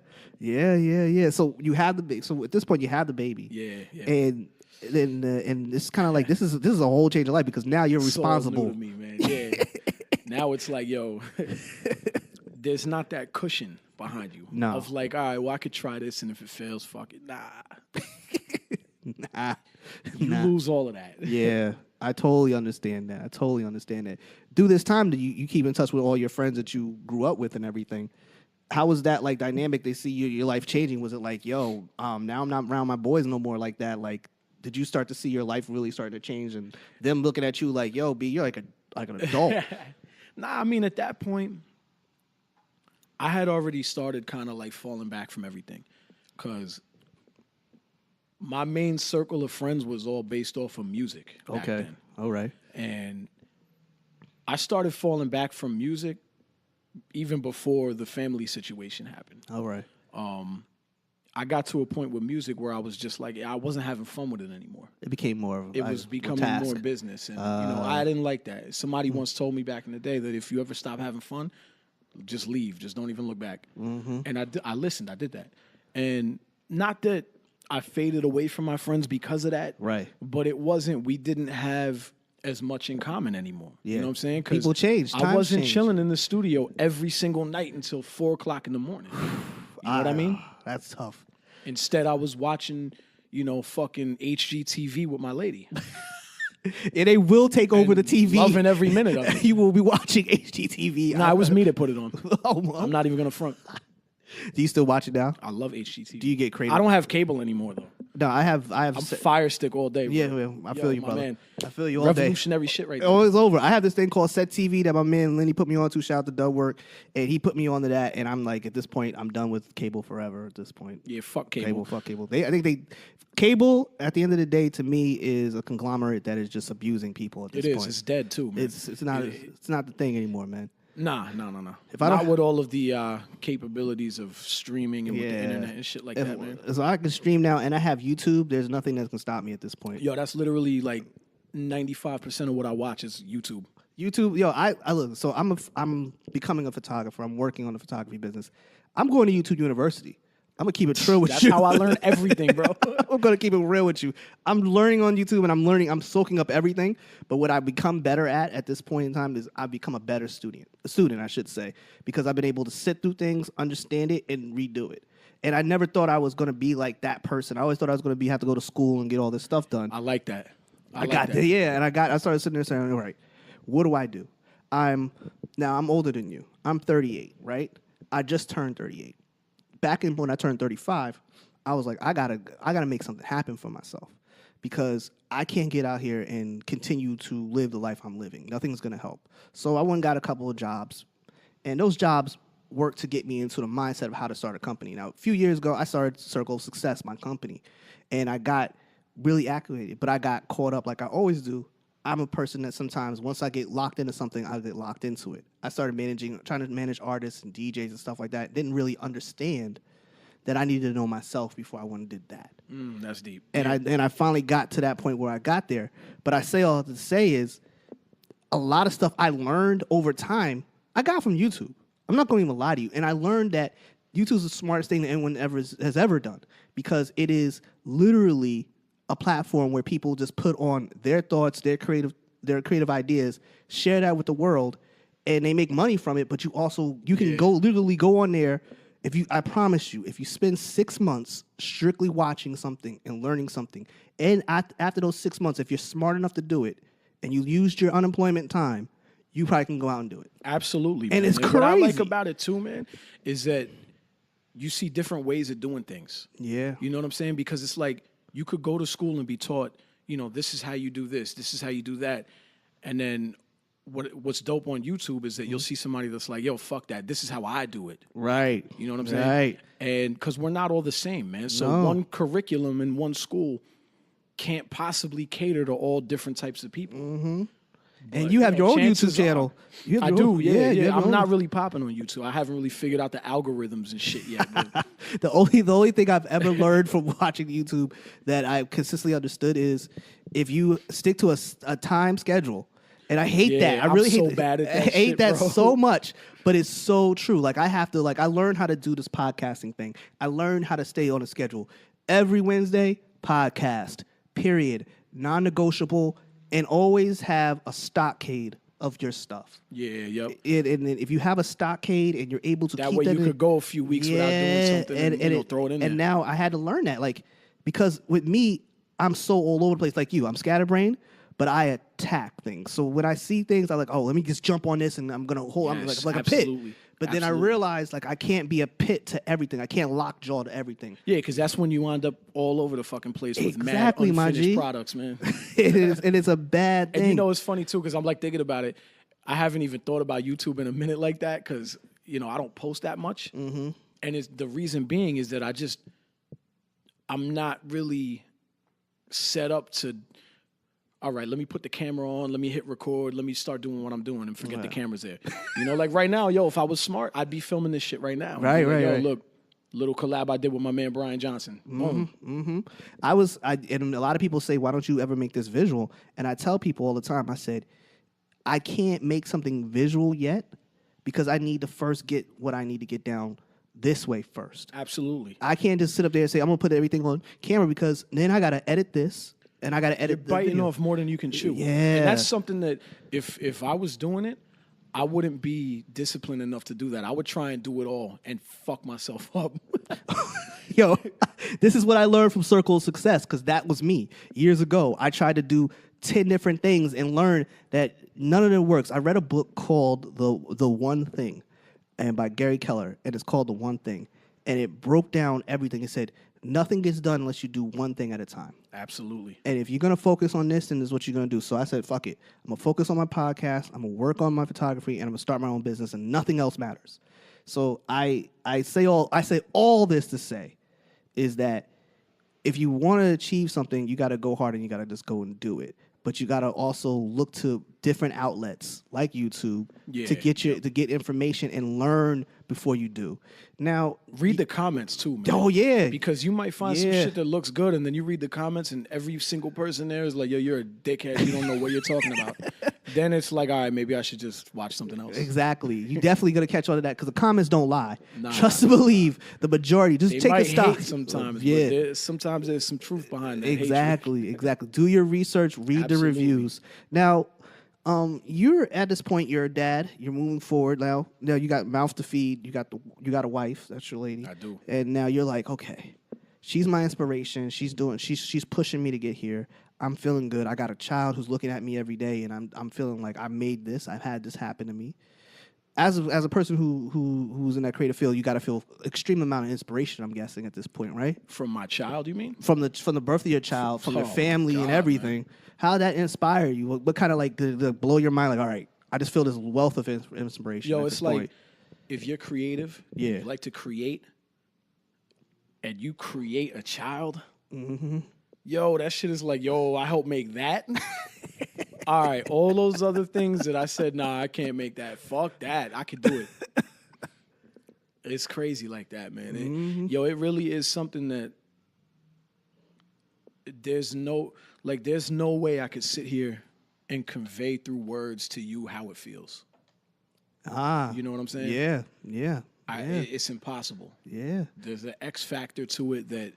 So you have the baby. So at this point, you have the baby. Yeah. And it's kind of like this is a whole change of life because now you're responsible. New to me, man. Yeah. Now it's like, yo, there's not that cushion behind you. No. Of like, all right, well, I could try this, and if it fails, fuck it. Nah. You lose all of that. Yeah. I totally understand that. Through this time, you keep in touch with all your friends that you grew up with and everything. How was that like dynamic? They see your life changing. Was it like, yo, now I'm not around my boys no more like that? Like, did you start to see your life really starting to change and them looking at you like, yo, B, you're like an adult? Nah, I mean, at that point, I had already started kind of like falling back from everything because my main circle of friends was all based off of music back then. All right. And I started falling back from music even before the family situation happened. All right. I got to a point with music where I was just like, I wasn't having fun with it anymore. It became more of it was becoming more business. And, I didn't like that. Somebody once told me back in the day that if you ever stop having fun, just leave. Just don't even look back. Mm-hmm. And I listened. I did that. And not that I faded away from my friends because of that. Right. But we didn't have as much in common anymore. Yeah. You know what I'm saying? People change. I wasn't chilling in the studio every single night until 4 o'clock in the morning. You know what I mean? That's tough. Instead, I was watching, fucking HGTV with my lady. And they will take over the TV. Loving every minute of it. You will be watching HGTV. Nah, it was me that put it on. Oh, I'm not even going to front. Do you still watch it now? I love HGTV. Do you get creative? I don't have cable anymore, though. No, I have. I'm Fire Stick all day, bro. Yeah, I feel you, my brother. man. I feel you all day. Revolutionary shit right there. Oh, it's over. I have this thing called Set TV that my man Lenny put me on to. Shout out to Doug Work, and he put me on to that. And I'm like, at this point, I'm done with cable forever. At this point, Yeah, fuck cable. Fuck cable. Cable at the end of the day to me is a conglomerate that is just abusing people. At this point, It's dead too, man. It's not. It's not the thing anymore, man. Nah. If I Not don't- with all of the capabilities of streaming and with the internet and shit like that, man. So I can stream now, and I have YouTube. There's nothing that can stop me at this point. Yo, that's literally like 95% of what I watch is YouTube. YouTube, I look. So I'm becoming a photographer. I'm working on the photography business. I'm going to YouTube University. I'm gonna keep it real with That's you. how I learn everything, bro. I'm gonna keep it real with you. I'm learning on YouTube and I'm soaking up everything. But what I've become better at this point in time is I've become a better student, I should say, because I've been able to sit through things, understand it, and redo it. And I never thought I was gonna be like that person. I always thought I was gonna have to go to school and get all this stuff done. I like that. I started sitting there saying, all right, what do I do? I'm older than you. I'm 38, right? I just turned 38. Back when I turned 35, I was like, I gotta make something happen for myself because I can't get out here and continue to live the life I'm living. Nothing's gonna help. So I went and got a couple of jobs, and those jobs worked to get me into the mindset of how to start a company. Now, a few years ago, I started Circle of Success, my company, and I got really acclimated, but I got caught up like I always do. I'm a person that sometimes once I get locked into something, I get locked into it. I started trying to manage artists and DJs and stuff like that. Didn't really understand that I needed to know myself before I went and did that. That's deep. And I finally got to that point where I got there. But I say all to say is a lot of stuff I learned over time, I got from YouTube. I'm not going to even lie to you. And I learned that YouTube is the smartest thing that anyone has ever done because it is literally a platform where people just put on their thoughts, their creative ideas, share that with the world, and they make money from it. But you can literally go on there. I promise you, if you spend 6 months strictly watching something and learning something, and after those 6 months, if you're smart enough to do it, and you used your unemployment time, you probably can go out and do it. Absolutely, and man. it's crazy. What I like about it too, man, is that you see different ways of doing things. Yeah, you know what I'm saying? Because it's like you could go to school and be taught, this is how you do this is how you do that, and then what's dope on YouTube is that you'll see somebody that's like, yo, fuck that. This is how I do it. Right. You know what I'm saying? Right. And because we're not all the same, man. So one curriculum in one school can't possibly cater to all different types of people. Mm-hmm. And you have your own YouTube channel. I do, yeah. I'm not really popping on YouTube. I haven't really figured out the algorithms and shit yet. But the only thing I've ever learned from watching YouTube that I consistently understood is if you stick to a time schedule. And I hate that. I really hate that. Bad at that. I hate shit, that bro. so much, but it's so true. Like I learned how to do this podcasting thing. I learned how to stay on a schedule. Every Wednesday, podcast, period. Non-negotiable, and always have a stockade of your stuff. Yeah, yep. And if you have a stockade and you're able to that keep way that you could go a few weeks without doing something and throw it in there. And now I had to learn that, like, because with me, I'm so all over the place like you. I'm scatterbrained, but I attack things. So when I see things, I'm like, oh, let me just jump on this and I'm going to hold. Yes, I'm like a pit. But then I Absolutely. realized, like, I can't be a pit to everything. I can't lockjaw to everything. Yeah, because that's when you wind up all over the fucking place with Exactly, mad my G. unfinished products, man. It is, and it's a bad thing. And it's funny, too, because I'm, like, thinking about it. I haven't even thought about YouTube in a minute like that because, I don't post that much. Mm-hmm. And the reason being is that I'm not really set up to, all right, let me put the camera on, let me hit record, let me start doing what I'm doing and forget the camera's there. Like right now, if I was smart, I'd be filming this shit right now. Right. Look, little collab I did with my man Brian Johnson. Boom. Mm-hmm. And a lot of people say, why don't you ever make this visual? And I tell people all the time, I said, I can't make something visual yet because I need to first get what I need to get down this way first. Absolutely. I can't just sit up there and say, I'm going to put everything on camera because then I got to edit this. And I got to edit You're biting off more than you can chew. Yeah. And that's something that if I was doing it, I wouldn't be disciplined enough to do that. I would try and do it all and fuck myself up. Yo, this is what I learned from Circle of Success, because that was me. Years ago, I tried to do 10 different things and learned that none of them works. I read a book called The One Thing, and by Gary Keller, and it's called The One Thing. And it broke down everything. It said, nothing gets done unless you do one thing at a time. Absolutely. And if you're going to focus on this, then this is what you're going to do. So I said, fuck it. I'm going to focus on my podcast. I'm going to work on my photography, and I'm going to start my own business, and nothing else matters. So I say all this to say is that if you want to achieve something, you got to go hard and you got to just go and do it. But you got to also look to different outlets like YouTube to get information and learn before you do. Now, read the comments too, man. Oh yeah, because you might find some shit that looks good, and then you read the comments, and every single person there is like, "Yo, you're a dickhead. You don't know what you're talking about." Then it's like, all right, maybe I should just watch something else. Exactly. You definitely gonna catch on to that because the comments don't lie. Nah. Trust and believe. The majority. Just they take might a stock. hate sometimes. Yeah. But sometimes there's some truth behind that. Exactly. Do your research. Read the reviews. Now, you're at this point. You're a dad. You're moving forward now. Now you got mouth to feed. You got a wife. That's your lady. I do. And now you're like, okay, she's my inspiration. She's pushing me to get here. I'm feeling good. I got a child who's looking at me every day, and I'm feeling like I made this. I've had this happen to me. As a person who's in that creative field, you got to feel extreme amount of inspiration. I'm guessing at this point, right? From my child, you mean? From the birth of your child, from your family and everything. Man. How did that inspire you? What kind of like did blow your mind? Like, all right, I just feel this wealth of inspiration. Yo, it's like if you're creative, you like to create, and you create a child. Mm-hmm. Yo, that shit is like, yo, I helped make that. All right, all those other things that I said, nah, I can't make that. Fuck that. I could do it. It's crazy like that, man. It really is something that there's no way I could sit here and convey through words to you how it feels. You know what I'm saying? Yeah. It's impossible. Yeah. There's an X factor to it that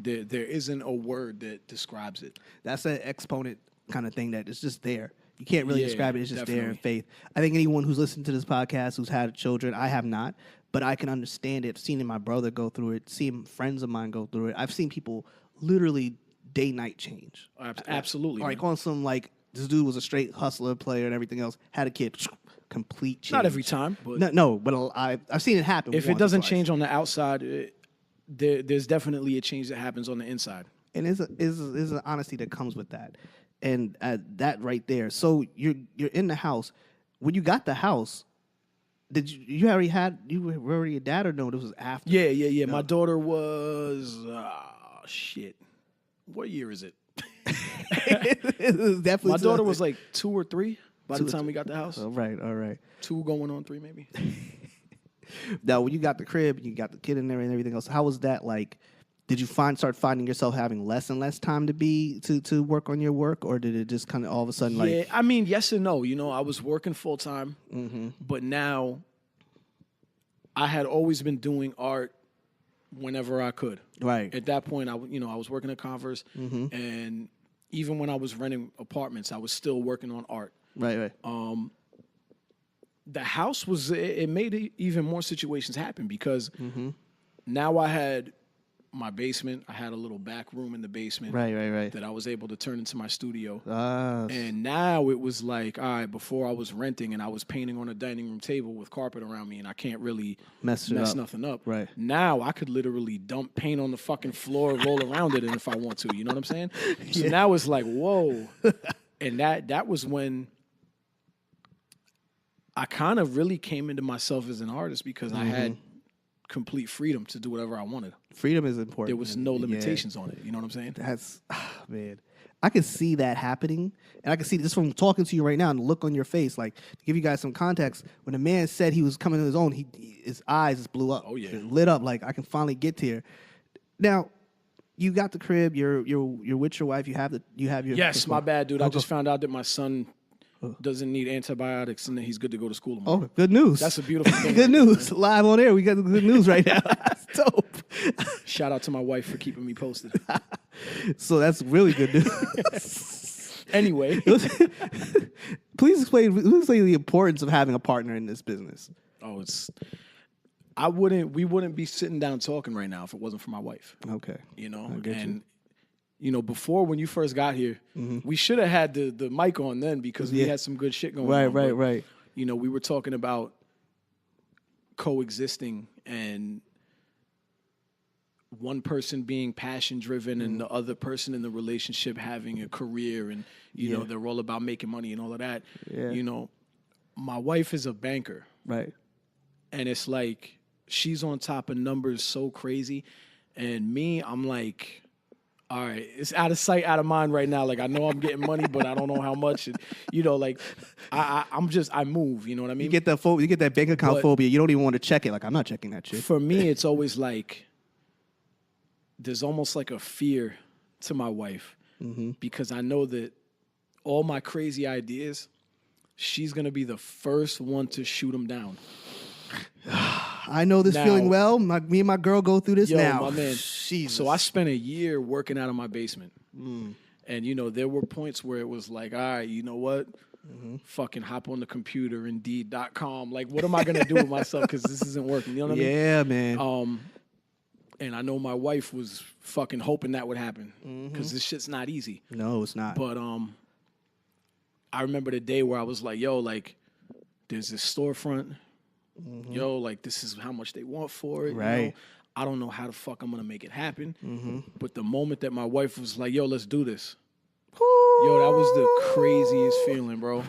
there isn't a word that describes it. That's an exponent kind of thing that it's just there. You can't really describe it. It's just definitely there in faith. I think anyone who's listened to this podcast who's had children, I have not, but I can understand it. I've seen my brother go through it, seen friends of mine go through it. I've seen people literally day-night change. Absolutely. Like on some like, this dude was a straight hustler player and everything else, had a kid, complete change. Not every time. But but I've seen it happen. If it doesn't change on the outside, there's definitely a change that happens on the inside. And there's an honesty that comes with that. And that right there. So you're in the house. When you got the house, did you were already a dad or no? This was after. Yeah. No. My daughter was shit. What year is it? It was definitely my daughter was like 2 or 3 by the time we got the house. All right. 2 going on 3 maybe. Now, when you got the crib, you got the kid in there and everything else. How was that like? Did you start finding yourself having less and less time to work on your work, or did it just kind of all of a sudden like? Yeah, I mean, yes and no. You know, I was working full time, but now I had always been doing art whenever I could. Right. At that point, I was working at Converse, and even when I was renting apartments, I was still working on art. Right. The house it made even more situations happen because now I had my basement. I had a little back room in the basement. Right. That I was able to turn into my studio. Ah. And now it was like, all right, before I was renting and I was painting on a dining room table with carpet around me and I can't really mess nothing up. Right. Now I could literally dump paint on the fucking floor, roll around it, and if I want to, you know what I'm saying? So now it's like, whoa. And that was when I kind of really came into myself as an artist because I had complete freedom to do whatever I wanted. Freedom is important. There was no limitations on it. You know what I'm saying? That's, man. I can see that happening. And I can see this from talking to you right now and the look on your face. Like, to give you guys some context, when a man said he was coming to his own, his eyes just blew up. Oh, yeah. It lit up like, I can finally get here. Now, you got the crib. You're with your wife. You have your... Yes, my bad, dude. I just found out that my son doesn't need antibiotics and that he's good to go to school tomorrow. Oh, good news. That's a beautiful thing. Good news. Live on air. We got the good news right now. That's dope. Shout out to my wife for keeping me posted. So that's really good news. Anyway. Please explain the importance of having a partner in this business. Oh, we wouldn't be sitting down talking right now if it wasn't for my wife. Okay. You know, before when you first got here, we should have had the mic on then because we had some good shit going on. Right. You know, we were talking about coexisting and one person being passion driven and the other person in the relationship having a career and you know they're all about making money and all of that. Yeah. You know, my wife is a banker. Right. And it's like she's on top of numbers so crazy. And me, I'm like, all right, it's out of sight, out of mind right now. Like, I know I'm getting money, but I don't know how much. And, you know, like, I move, you know what I mean? You get that bank account phobia. You don't even want to check it. Like, I'm not checking that shit. For me, it's always like, there's almost like a fear to my wife because I know that all my crazy ideas, she's going to be the first one to shoot them down. I know this feeling well. Me and my girl go through this now. My man. Jesus. So I spent a year working out of my basement. And, you know, there were points where it was like, all right, you know what? Fucking hop on the computer, Indeed.com. Like, what am I going to do with myself? Because this isn't working. You know what I mean? Yeah, man. And I know my wife was fucking hoping that would happen because this shit's not easy. No, it's not. But I remember the day where I was like, yo, like, there's this storefront. Yo, like, this is how much they want for it. Right. You know? I don't know how the fuck I'm going to make it happen. But the moment that my wife was like, yo, let's do this. Yo, that was the craziest feeling, bro.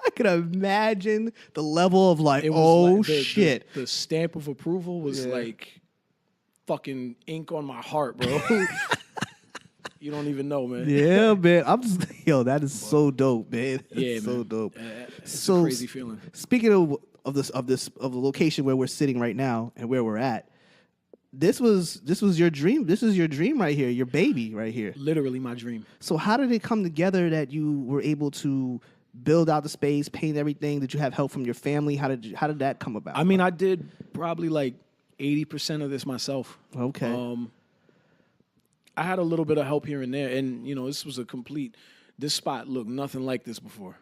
I could imagine the level of like, shit. The stamp of approval was like fucking ink on my heart, bro. You don't even know, man. Yeah, man. That is so dope, man. That's so dope. It's a crazy feeling. Speaking of the location where we're sitting right now and where we're at, this was your dream. This is your dream right here, your baby right here. Literally my dream. So how did it come together that you were able to build out the space, paint everything? Did you have help from your family? How did that come about? I mean, I did probably like 80% of this myself. Okay. I had a little bit of help here and there, and you know, this spot looked nothing like this before.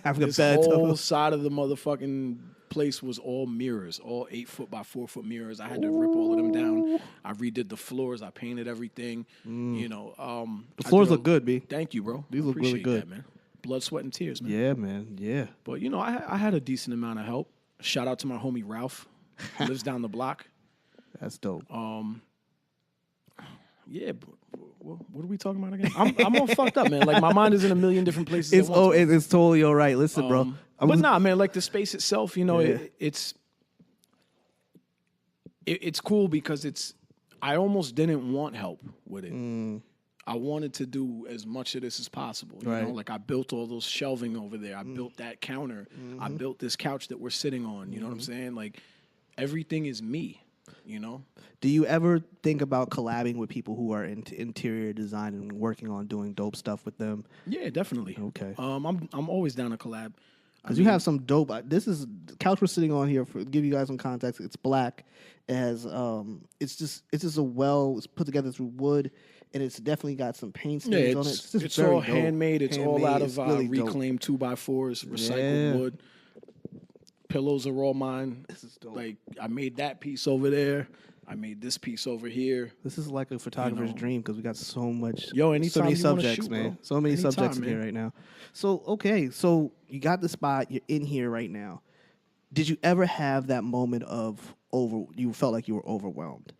This whole side of the motherfucking place was all mirrors, all 8 foot by 4 foot mirrors. I had to rip all of them down. I redid the floors. I painted everything. You know, the floors look good, B. Thank you, bro. These look really good, that, man. Blood, sweat, and tears, man. Yeah, man. Yeah. But you know, I had a decent amount of help. Shout out to my homie Ralph, lives down the block. That's dope. Yeah, what are we talking about again? I'm all fucked up, man. Like, my mind is in a million different places. It's totally all right. Listen, bro. But nah, man. Like, the space itself, you know, it's cool because I almost didn't want help with it. I wanted to do as much of this as possible. You know, like, I built all those shelving over there. I built that counter. I built this couch that we're sitting on. You know what I'm saying? Like, everything is me. You know? Do you ever think about collabing with people who are into interior design and working on doing dope stuff with them? Yeah, definitely. Okay. I'm always down to collab. Because you have some dope. This is the couch we're sitting on here. For give you guys some context, it's black. It has it's just it's put together through wood, and it's definitely got some paint stains on it. It's all handmade. It's all out of really reclaimed 2x4s, recycled wood. Pillows are all mine. This is dope. Like, I made that piece over there. I made this piece over here. This is like a photographer's dream because we got so much. Anytime so many you subjects, shoot, man. Bro. So many subjects in man. here right now. So okay, so you got the spot. You're in here right now. Did you ever have that moment of you felt like you were overwhelmed?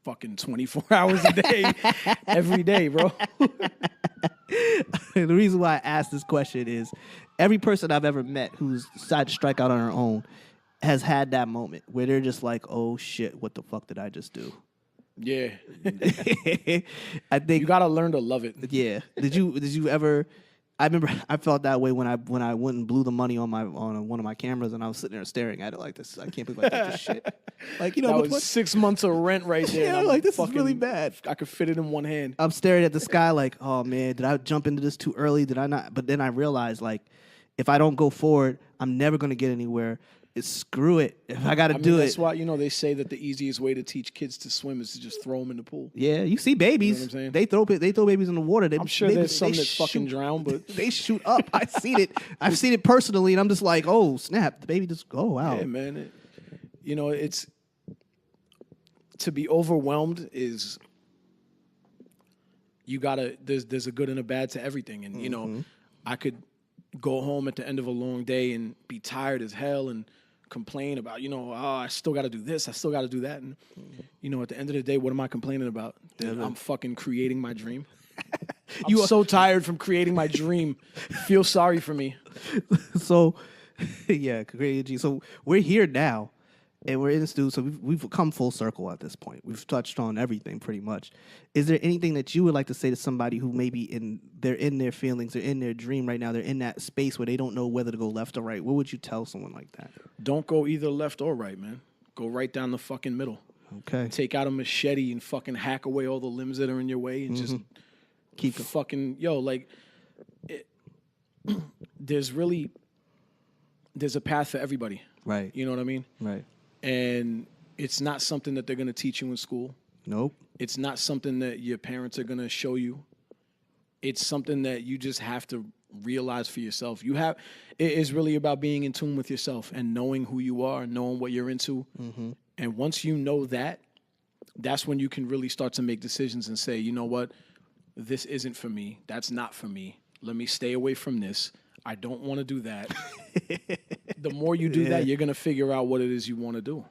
Fucking 24 hours a day, every day, bro. The reason why I asked this question is every person I've ever met who's decided to strike out on their own has had that moment where they're just like, oh shit, what the fuck did I just do? Yeah. I think you gotta learn to love it. Yeah. Did you ever? I remember I felt that way when I went and blew the money on one of my cameras, and I was sitting there staring at it like this. I can't believe I did this shit. Like, you know, that was 6 months of rent right there. Yeah, like, this is really bad. I could fit it in one hand. I'm staring at the sky like, oh man, did I jump into this too early? Did I not? But then I realized, like, if I don't go forward, I'm never gonna get anywhere. screw it. If I got to do that's it. why, they say that the easiest way to teach kids to swim is to just throw them in the pool. Yeah, you see babies. You know what I'm saying? They throw babies in the water. I'm sure there's some that fucking drown, but they shoot up. I've seen it personally, and I'm just like, oh snap, the baby just wow. Yeah, man. It's to be overwhelmed is there's a good and a bad to everything, and I could go home at the end of a long day and be tired as hell and complain about, I still got to do this, I still got to do that. And, at the end of the day, what am I complaining about? That I'm fucking creating my dream. I'm so tired from creating my dream. Feel sorry for me. So, yeah, crazy. So we're here now. And we're in the studio, so we've come full circle at this point. We've touched on everything pretty much. Is there anything that you would like to say to somebody who maybe they're in their feelings, they're in their dream right now, they're in that space where they don't know whether to go left or right? What would you tell someone like that? Don't go either left or right, man. Go right down the fucking middle. Okay. Take out a machete and fucking hack away all the limbs that are in your way and just keep fucking there's a path for everybody. Right. You know what I mean? Right. And it's not something that they're going to teach you in school. Nope. It's not something that your parents are going to show you. It's something that you just have to realize for yourself. It is really about being in tune with yourself and knowing who you are, knowing what you're into. Mm-hmm. And once you know that, that's when you can really start to make decisions and say, you know what, this isn't for me. That's not for me. Let me stay away from this. I don't want to do that. The more you do that, you're going to figure out what it is you want to do.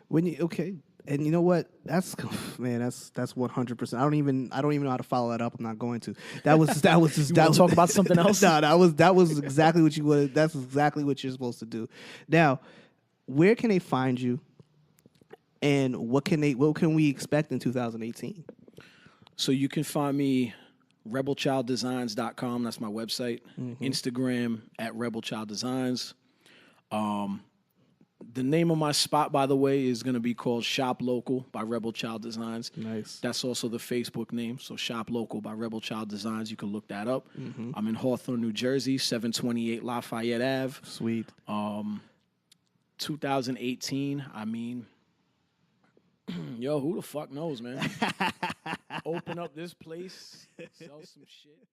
And you know what? That's 100%. I don't even know how to follow that up. I'm not going to. That was just talk about something else. No, that was exactly what you would. That's exactly what you're supposed to do. Now, where can they find you? And what can we expect in 2018? So you can find me rebelchilddesigns.com. That's my website. Mm-hmm. Instagram at rebelchilddesigns. The name of my spot, by the way, is going to be called Shop Local by Rebel Child Designs. Nice. That's also the Facebook name. So Shop Local by Rebel Child Designs. You can look that up. Mm-hmm. I'm in Hawthorne, New Jersey, 728 Lafayette Ave. Sweet. 2018, I mean, yo, who the fuck knows, man? Open up this place, sell some shit.